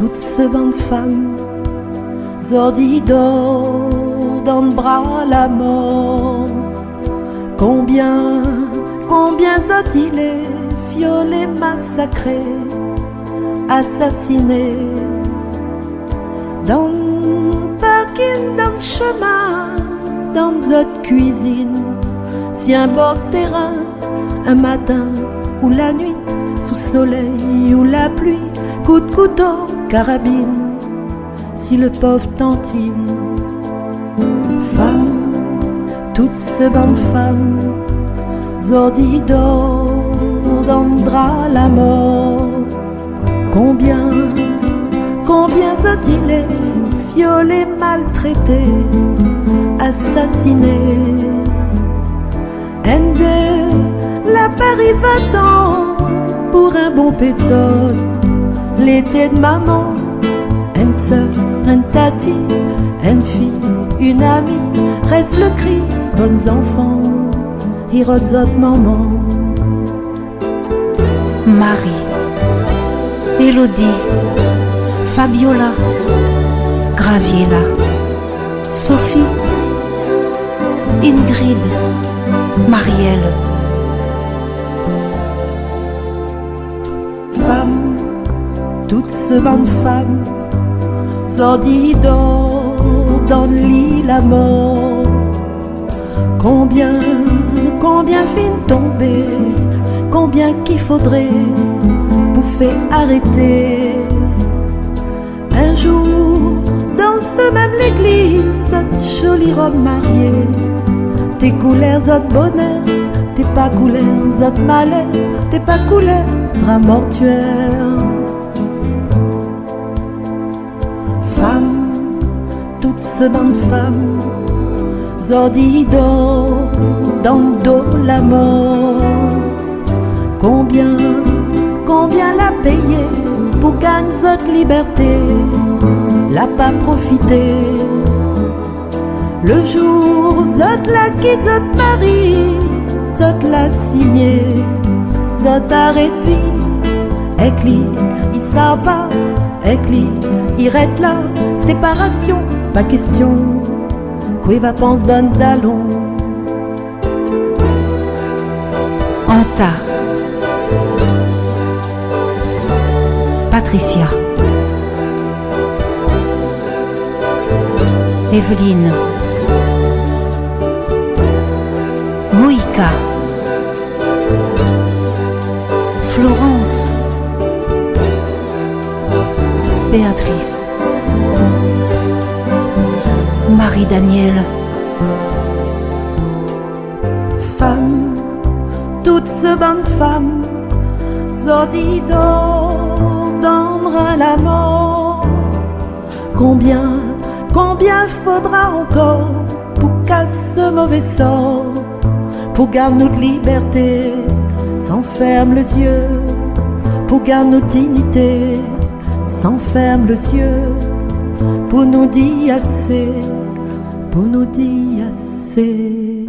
toute ce bande de femmes, zordi d'or dans le bras la mort. Combien ont-ils violés, massacrés, assassinés, dans le parking, dans le chemin, dans notre cuisine, si un bord de terrain, un matin ou la nuit, sous soleil ou la pluie, coup de couteau, carabine, si le pauvre tantine. Femme, toute ce bande de femmes, zordi d'or dans le drap la mort. Combien ont-ils violés, maltraités, assassinés? La Paris va-t'en pour un bon pétzol, l'été de maman, une sœur, une tati, une fille, une amie, reste le cri, bonnes enfants, hirozot maman. Marie, Élodie, Fabiola, Graziella, Sophie, Ingrid, Marielle. Femme, toute ce bande de femmes, zordi d'or dans le lit la mort. Combien fin tomber, combien qu'il faudrait pour faire arrêter. Un jour, dans ce même l'église, cette jolie robe mariée, tes couleurs, zot bonheur, t'es pas couleur, zot malheur, t'es pas couleur, drame mortuaire. Femme, toute ce bande de femmes, zordi d'or dans le dos la mort. Combien l'a payé pour gagner cette liberté, l'a pas profité. Le jour, zot la quitte, zot mari, zot la signé, zot arrête vie, éclit, il s'en va, éclit, il reste là, séparation, pas question, quoi va pense bonne d'allons. Anta, Patricia, Evelyne, Moïka, Florence, Béatrice, Marie-Danielle. Femme, toute ce bande de femmes, zordi d'or dans la mort. Combien faudra encore pour casser ce mauvais sort, pour garder notre liberté, sans ferme les yeux, pour garder notre dignité, sans ferme les yeux, pour nous dire assez, pour nous dire assez.